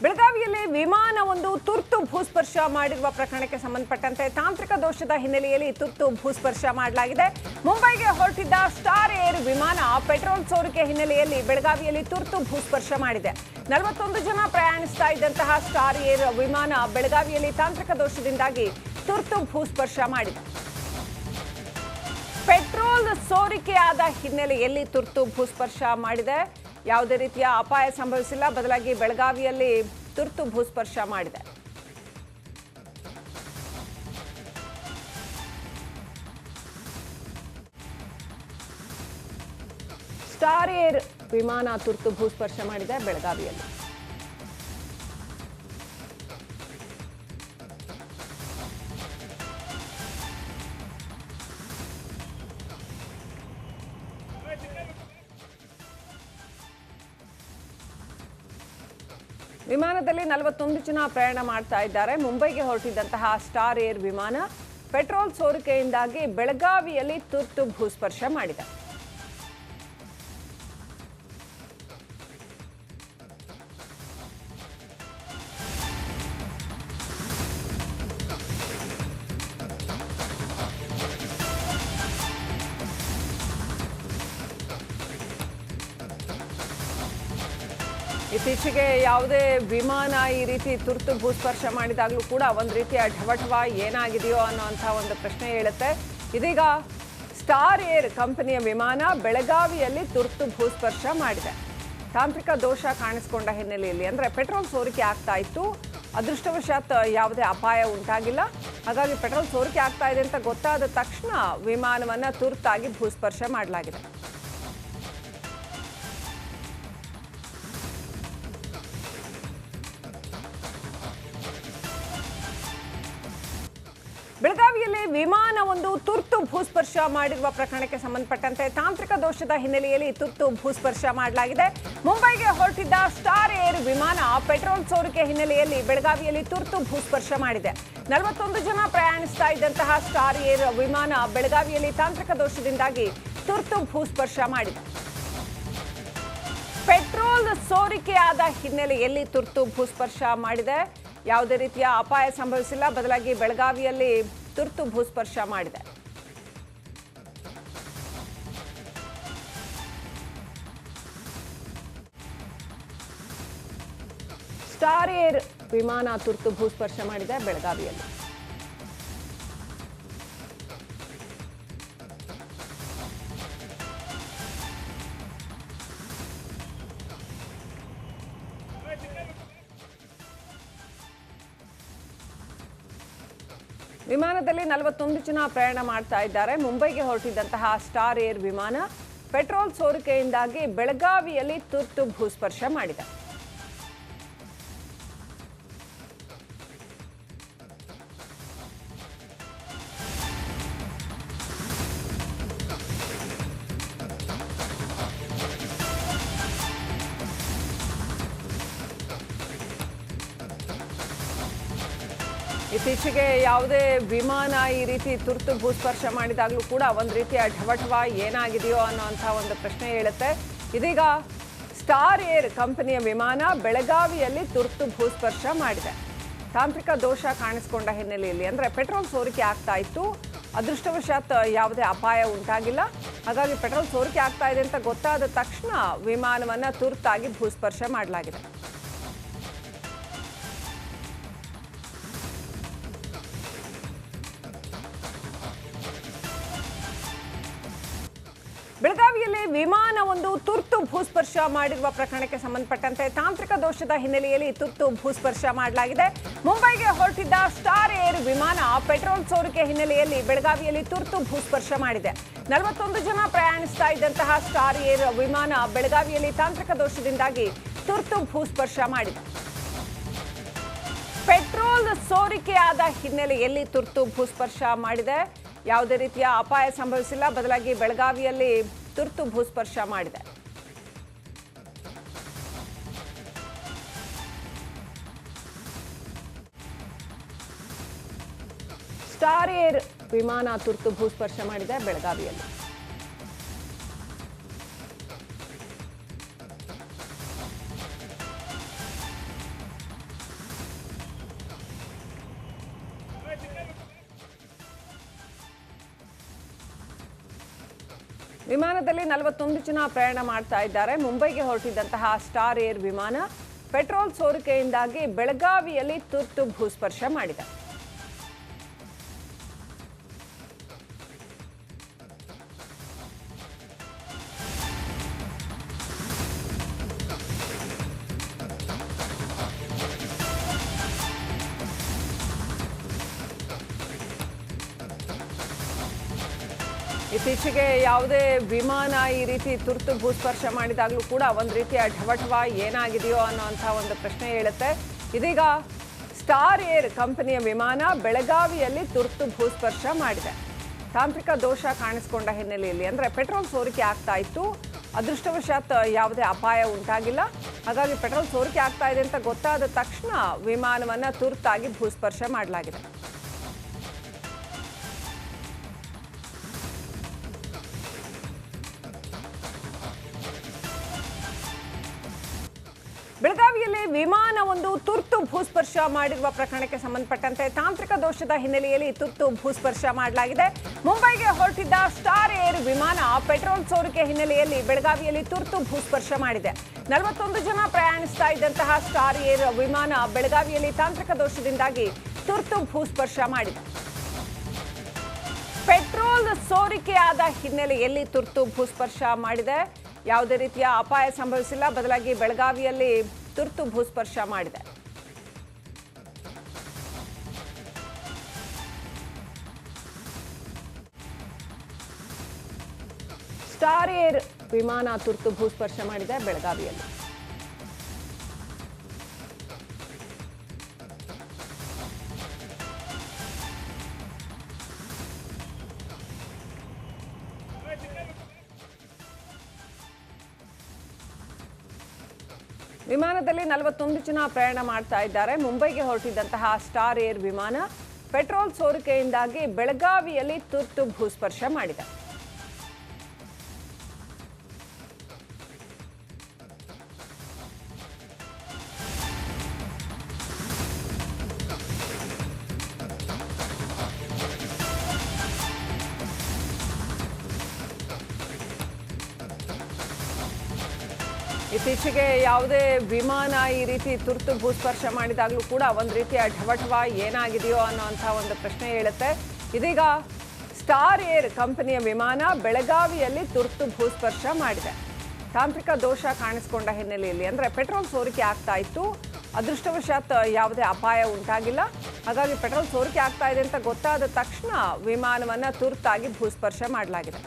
ಬೆಳಗಾವಿಯಲ್ಲಿ ವಿಮಾನವೊಂದು ತುರ್ತು ಭೂಸ್ಪರ್ಶ ಮಾಡಿರುವ ಪ್ರಕರಣಕ್ಕೆ ಸಂಬಂಧಪಟ್ಟಂತೆ ತಾಂತ್ರಿಕ ದೋಷದ ಹಿನ್ನೆಲೆಯಲ್ಲಿ ತುರ್ತು ಭೂಸ್ಪರ್ಶ ಮಾಡಲಾಗಿದೆ. ಮುಂಬೈಗೆ ಹೊರಟಿದ್ದ ಸ್ಟಾರ್ ಏರ್ ವಿಮಾನ ಪೆಟ್ರೋಲ್ ಸೋರಿಕೆ ಹಿನ್ನೆಲೆಯಲ್ಲಿ ಬೆಳಗಾವಿಯಲ್ಲಿ ತುರ್ತು ಭೂಸ್ಪರ್ಶ ಮಾಡಿದೆ. 41 ಜನ ಪ್ರಯಾಣಿಸ್ತಾ ಇದ್ದಂತಹ ಸ್ಟಾರ್ ಏರ್ ವಿಮಾನ ಬೆಳಗಾವಿಯಲ್ಲಿ ತಾಂತ್ರಿಕ ದೋಷದಿಂದಾಗಿ ತುರ್ತು ಭೂಸ್ಪರ್ಶ ಮಾಡಿದೆ. ಪೆಟ್ರೋಲ್ ಸೋರಿಕೆಯಾದ ಹಿನ್ನೆಲೆಯಲ್ಲಿ ತುರ್ತು ಭೂಸ್ಪರ್ಶ ಮಾಡಿದೆ. ಯಾವುದೇ ರೀತಿಯ ಅಪಾಯ ಸಂಭವಿಸಿಲ್ಲ, ಬದಲಾಗಿ ಬೆಳಗಾವಿಯಲ್ಲಿ ತುರ್ತು ಭೂಸ್ಪರ್ಶ ಮಾಡಿದೆ. ಸ್ಟಾರ್ ಏರ್ ವಿಮಾನ ತುರ್ತು ಭೂಸ್ಪರ್ಶ ಮಾಡಿದೆ ಬೆಳಗಾವಿಯಲ್ಲಿ. ವಿಮಾನದಲ್ಲಿ 41 ಜನ ಪ್ರಯಾಣ ಮಾಡ್ತಾ ಇದ್ದಾರೆ. ಮುಂಬೈಗೆ ಹೊರಟಿದ್ದಂತಹ ಸ್ಟಾರ್ ಏರ್ ವಿಮಾನ ಪೆಟ್ರೋಲ್ ಸೋರಿಕೆಯಿಂದಾಗಿ ಬೆಳಗಾವಿಯಲ್ಲಿ ತುರ್ತು ಭೂಸ್ಪರ್ಶ ಮಾಡಿದೆ. ಇತ್ತೀಚೆಗೆ ಯಾವುದೇ ವಿಮಾನ ಈ ರೀತಿ ತುರ್ತು ಭೂಸ್ಪರ್ಶ ಮಾಡಿದಾಗಲೂ ಕೂಡ ಒಂದು ರೀತಿಯ ಢವಢವ ಏನಾಗಿದೆಯೋ ಅನ್ನೋಂಥ ಒಂದು ಪ್ರಶ್ನೆ ಹೇಳುತ್ತೆ. ಇದೀಗ ಸ್ಟಾರ್ ಏರ್ ಕಂಪನಿಯ ವಿಮಾನ ಬೆಳಗಾವಿಯಲ್ಲಿ ತುರ್ತು ಭೂಸ್ಪರ್ಶ ಮಾಡಿದೆ. ತಾಂತ್ರಿಕ ದೋಷ ಕಾಣಿಸಿಕೊಂಡ ಹಿನ್ನೆಲೆಯಲ್ಲಿ, ಅಂದರೆ ಪೆಟ್ರೋಲ್ ಸೋರಿಕೆ ಆಗ್ತಾ ಇತ್ತು, ಅದೃಷ್ಟವಶಾತ್ ಯಾವುದೇ ಅಪಾಯ ಉಂಟಾಗಿಲ್ಲ. ಹಾಗಾಗಿ ಪೆಟ್ರೋಲ್ ಸೋರಿಕೆ ಆಗ್ತಾ ಇದೆ ಅಂತ ಗೊತ್ತಾದ ತಕ್ಷಣ ವಿಮಾನವನ್ನು ತುರ್ತಾಗಿ ಭೂಸ್ಪರ್ಶ ಮಾಡಲಾಗಿದೆ. ಬೆಳಗಾವಿಯಲ್ಲಿ ವಿಮಾನವೊಂದು ತುರ್ತು ಭೂಸ್ಪರ್ಶ ಮಾಡಿರುವ ಪ್ರಕರಣಕ್ಕೆ ಸಂಬಂಧಪಟ್ಟಂತೆ ತಾಂತ್ರಿಕ ದೋಷದ ಹಿನ್ನೆಲೆಯಲ್ಲಿ ತುರ್ತು ಭೂಸ್ಪರ್ಶ ಮಾಡಲಾಗಿದೆ. ಮುಂಬೈಗೆ ಹೊರಟಿದ್ದ ಸ್ಟಾರ್ ಏರ್ ವಿಮಾನ ಪೆಟ್ರೋಲ್ ಸೋರಿಕೆ ಹಿನ್ನೆಲೆಯಲ್ಲಿ ಬೆಳಗಾವಿಯಲ್ಲಿ ತುರ್ತು ಭೂಸ್ಪರ್ಶ ಮಾಡಿದೆ. 41 ಜನ ಪ್ರಯಾಣಿಸ್ತಾ ಇದ್ದಂತಹ ಸ್ಟಾರ್ ಏರ್ ವಿಮಾನ ಬೆಳಗಾವಿಯಲ್ಲಿ ತಾಂತ್ರಿಕ ದೋಷದಿಂದಾಗಿ ತುರ್ತು ಭೂಸ್ಪರ್ಶ ಮಾಡಿದೆ. ಪೆಟ್ರೋಲ್ ಸೋರಿಕೆಯಾದ ಹಿನ್ನೆಲೆಯಲ್ಲಿ ತುರ್ತು ಭೂಸ್ಪರ್ಶ ಮಾಡಿದೆ. ಯಾವುದೇ ರೀತಿಯ ಅಪಾಯ ಸಂಭವಿಸಿಲ್ಲ, ಬದಲಾಗಿ ಬೆಳಗಾವಿಯಲ್ಲಿ ತುರ್ತು ಭೂಸ್ಪರ್ಶ ಮಾಡಿದೆ. ಸ್ಟಾರ್ ಏರ್ ವಿಮಾನ ತುರ್ತು ಭೂಸ್ಪರ್ಶ ಮಾಡಿದೆ ಬೆಳಗಾವಿಯಲ್ಲಿ. ವಿಮಾನದಲ್ಲಿ 41 ಜನ ಪ್ರಯಾಣ ಮಾಡ್ತಾ ಇದ್ದಾರೆ. ಮುಂಬೈಗೆ ಹೊರಟಿದ್ದಂತಹ ಸ್ಟಾರ್ ಏರ್ ವಿಮಾನ ಪೆಟ್ರೋಲ್ ಸೋರಿಕೆಯಿಂದಾಗಿ ಬೆಳಗಾವಿಯಲ್ಲಿ ತುರ್ತು ಭೂಸ್ಪರ್ಶ ಮಾಡಿದೆ. ಇತ್ತೀಚೆಗೆ ಯಾವುದೇ ವಿಮಾನ ಈ ರೀತಿ ತುರ್ತು ಭೂಸ್ಪರ್ಶ ಮಾಡಿದಾಗಲೂ ಕೂಡ ಒಂದು ರೀತಿಯ ಢವಢವ ಏನಾಗಿದೆಯೋ ಅನ್ನೋಂಥ ಒಂದು ಪ್ರಶ್ನೆ ಹೇಳುತ್ತೆ. ಇದೀಗ ಸ್ಟಾರ್ ಏರ್ ಕಂಪನಿಯ ವಿಮಾನ ಬೆಳಗಾವಿಯಲ್ಲಿ ತುರ್ತು ಭೂಸ್ಪರ್ಶ ಮಾಡಿದೆ. ತಾಂತ್ರಿಕ ದೋಷ ಕಾಣಿಸಿಕೊಂಡ ಹಿನ್ನೆಲೆಯಲ್ಲಿ, ಅಂದರೆ ಪೆಟ್ರೋಲ್ ಸೋರಿಕೆ ಆಗ್ತಾ ಇತ್ತು, ಅದೃಷ್ಟವಶಾತ್ ಯಾವುದೇ ಅಪಾಯ ಉಂಟಾಗಿಲ್ಲ. ಹಾಗಾಗಿ ಪೆಟ್ರೋಲ್ ಸೋರಿಕೆ ಆಗ್ತಾ ಇದೆ ಅಂತ ಗೊತ್ತಾದ ತಕ್ಷಣ ವಿಮಾನವನ್ನು ತುರ್ತಾಗಿ ಭೂಸ್ಪರ್ಶ ಮಾಡಲಾಗಿದೆ. ಬೆಳಗಾವಿಯಲ್ಲಿ ವಿಮಾನವೊಂದು ತುರ್ತು ಭೂಸ್ಪರ್ಶ ಮಾಡಿರುವ ಪ್ರಕರಣಕ್ಕೆ ಸಂಬಂಧಪಟ್ಟಂತೆ ತಾಂತ್ರಿಕ ದೋಷದ ಹಿನ್ನೆಲೆಯಲ್ಲಿ ತುರ್ತು ಭೂಸ್ಪರ್ಶ ಮಾಡಲಾಗಿದೆ. ಮುಂಬೈಗೆ ಹೊರಟಿದ್ದ ಸ್ಟಾರ್ ಏರ್ ವಿಮಾನ ಪೆಟ್ರೋಲ್ ಸೋರಿಕೆ ಹಿನ್ನೆಲೆಯಲ್ಲಿ ಬೆಳಗಾವಿಯಲ್ಲಿ ತುರ್ತು ಭೂಸ್ಪರ್ಶ ಮಾಡಿದೆ. 41 ಜನ ಪ್ರಯಾಣಿಸ್ತಾ ಇದ್ದಂತಹ ಸ್ಟಾರ್ ಏರ್ ವಿಮಾನ ಬೆಳಗಾವಿಯಲ್ಲಿ ತಾಂತ್ರಿಕ ದೋಷದಿಂದಾಗಿ ತುರ್ತು ಭೂಸ್ಪರ್ಶ ಮಾಡಿದೆ. ಪೆಟ್ರೋಲ್ ಸೋರಿಕೆಯಾದ ಹಿನ್ನೆಲೆಯಲ್ಲಿ ತುರ್ತು ಭೂಸ್ಪರ್ಶ ಮಾಡಿದೆ. ಯಾವುದೇ ರೀತಿಯ ಅಪಾಯ ಸಂಭವಿಸಿಲ್ಲ, ಬದಲಾಗಿ ಬೆಳಗಾವಿಯಲ್ಲಿ ತುರ್ತು ಭೂಸ್ಪರ್ಶ ಮಾಡಿದೆ. ಸ್ಟಾರ್ ಏರ್ ವಿಮಾನ ತುರ್ತು ಭೂಸ್ಪರ್ಶ ಮಾಡಿದೆ ಬೆಳಗಾವಿಯಲ್ಲಿ. ವಿಮಾನದಲ್ಲಿ 41 ಜನ ಪ್ರಯಾಣ ಮಾಡ್ತಾ ಇದ್ದಾರೆ. ಮುಂಬೈಗೆ ಹೊರಟಿದ್ದಂತಹ ಸ್ಟಾರ್ ಏರ್ ವಿಮಾನ ಪೆಟ್ರೋಲ್ ಸೋರಿಕೆಯಿಂದಾಗಿ ಬೆಳಗಾವಿಯಲ್ಲಿ ತುರ್ತು ಭೂಸ್ಪರ್ಶ ಮಾಡಿದೆ. ಇತ್ತೀಚೆಗೆ ಯಾವುದೇ ವಿಮಾನ ಈ ರೀತಿ ತುರ್ತು ಭೂಸ್ಪರ್ಶ ಮಾಡಿದಾಗಲೂ ಕೂಡ ಒಂದು ರೀತಿಯ ಢವಢವ ಏನಾಗಿದೆಯೋ ಅನ್ನೋಂಥ ಒಂದು ಪ್ರಶ್ನೆ ಹೇಳುತ್ತೆ. ಇದೀಗ ಸ್ಟಾರ್ ಏರ್ ಕಂಪನಿಯ ವಿಮಾನ ಬೆಳಗಾವಿಯಲ್ಲಿ ತುರ್ತು ಭೂಸ್ಪರ್ಶ ಮಾಡಿದೆ. ತಾಂತ್ರಿಕ ದೋಷ ಕಾಣಿಸಿಕೊಂಡ ಹಿನ್ನೆಲೆಯಲ್ಲಿ ಅಂದರೆ ಪೆಟ್ರೋಲ್ ಸೋರಿಕೆ ಆಗ್ತಾ ಇತ್ತು. ಅದೃಷ್ಟವಶಾತ್ ಯಾವುದೇ ಅಪಾಯ ಉಂಟಾಗಿಲ್ಲ. ಹಾಗಾಗಿ ಪೆಟ್ರೋಲ್ ಸೋರಿಕೆ ಆಗ್ತಾ ಇದೆ ಅಂತ ಗೊತ್ತಾದ ತಕ್ಷಣ ವಿಮಾನವನ್ನು ತುರ್ತಾಗಿ ಭೂಸ್ಪರ್ಶ ಮಾಡಲಾಗಿದೆ. ಬೆಳಗಾವಿಯಲ್ಲಿ ವಿಮಾನವೊಂದು ತುರ್ತು ಭೂಸ್ಪರ್ಶ ಮಾಡಿರುವ ಪ್ರಕರಣಕ್ಕೆ ಸಂಬಂಧಪಟ್ಟಂತೆ ತಾಂತ್ರಿಕ ದೋಷದ ಹಿನ್ನೆಲೆಯಲ್ಲಿ ತುರ್ತು ಭೂಸ್ಪರ್ಶ ಮಾಡಲಾಗಿದೆ. ಮುಂಬೈಗೆ ಹೊರಟಿದ್ದ ಸ್ಟಾರ್ ಏರ್ ವಿಮಾನ ಪೆಟ್ರೋಲ್ ಸೋರಿಕೆ ಹಿನ್ನೆಲೆಯಲ್ಲಿ ಬೆಳಗಾವಿಯಲ್ಲಿ ತುರ್ತು ಭೂಸ್ಪರ್ಶ ಮಾಡಿದೆ. 41 ಜನ ಪ್ರಯಾಣಿಸ್ತಾ ಇದ್ದಂತಹ ಸ್ಟಾರ್ ಏರ್ ವಿಮಾನ ಬೆಳಗಾವಿಯಲ್ಲಿ ತಾಂತ್ರಿಕ ದೋಷದಿಂದಾಗಿ ತುರ್ತು ಭೂಸ್ಪರ್ಶ ಮಾಡಿದೆ. ಪೆಟ್ರೋಲ್ ಸೋರಿಕೆಯಾದ ಹಿನ್ನೆಲೆಯಲ್ಲಿ ತುರ್ತು ಭೂಸ್ಪರ್ಶ ಮಾಡಿದೆ. ಯಾವುದೇ ರೀತಿಯ ಅಪಾಯ ಸಂಭವಿಸಿಲ್ಲ. ಬದಲಾಗಿ ಬೆಳಗಾವಿಯಲ್ಲಿ ತುರ್ತು ಭೂಸ್ಪರ್ಶ ಮಾಡಿದೆ. ಸ್ಟಾರ್ ಏರ್ ವಿಮಾನ ತುರ್ತು ಭೂಸ್ಪರ್ಶ ಮಾಡಿದೆ ಬೆಳಗಾವಿಯಲ್ಲಿ. ವಿಮಾನದಲ್ಲಿ 41 ಜನ ಪ್ರಯಾಣ ಮಾಡ್ತಾ ಇದ್ದಾರೆ. ಮುಂಬೈಗೆ ಹೊರಟಿದ್ದಂತಹ ಸ್ಟಾರ್ ಏರ್ ವಿಮಾನ ಪೆಟ್ರೋಲ್ ಸೋರಿಕೆಯಿಂದಾಗಿ ಬೆಳಗಾವಿಯಲ್ಲಿ ತುರ್ತು ಭೂಸ್ಪರ್ಶ ಮಾಡಿದೆ. ಇತ್ತೀಚೆಗೆ ಯಾವುದೇ ವಿಮಾನ ಈ ರೀತಿ ತುರ್ತು ಭೂಸ್ಪರ್ಶ ಮಾಡಿದಾಗಲೂ ಕೂಡ ಒಂದು ರೀತಿಯ ಢವಢವ ಏನಾಗಿದೆಯೋ ಅನ್ನೋಂಥ ಒಂದು ಪ್ರಶ್ನೆ ಹೇಳುತ್ತೆ. ಇದೀಗ ಸ್ಟಾರ್ ಏರ್ ಕಂಪನಿಯ ವಿಮಾನ ಬೆಳಗಾವಿಯಲ್ಲಿ ತುರ್ತು ಭೂಸ್ಪರ್ಶ ಮಾಡಿದೆ. ತಾಂತ್ರಿಕ ದೋಷ ಕಾಣಿಸಿಕೊಂಡ ಹಿನ್ನೆಲೆಯಲ್ಲಿ ಅಂದರೆ ಪೆಟ್ರೋಲ್ ಸೋರಿಕೆ ಆಗ್ತಾ ಇತ್ತು. ಅದೃಷ್ಟವಶಾತ್ ಯಾವುದೇ ಅಪಾಯ ಉಂಟಾಗಿಲ್ಲ. ಹಾಗಾಗಿ ಪೆಟ್ರೋಲ್ ಸೋರಿಕೆ ಆಗ್ತಾ ಇದೆ ಅಂತ ಗೊತ್ತಾದ ತಕ್ಷಣ ವಿಮಾನವನ್ನು ತುರ್ತಾಗಿ ಭೂಸ್ಪರ್ಶ ಮಾಡಲಾಗಿದೆ.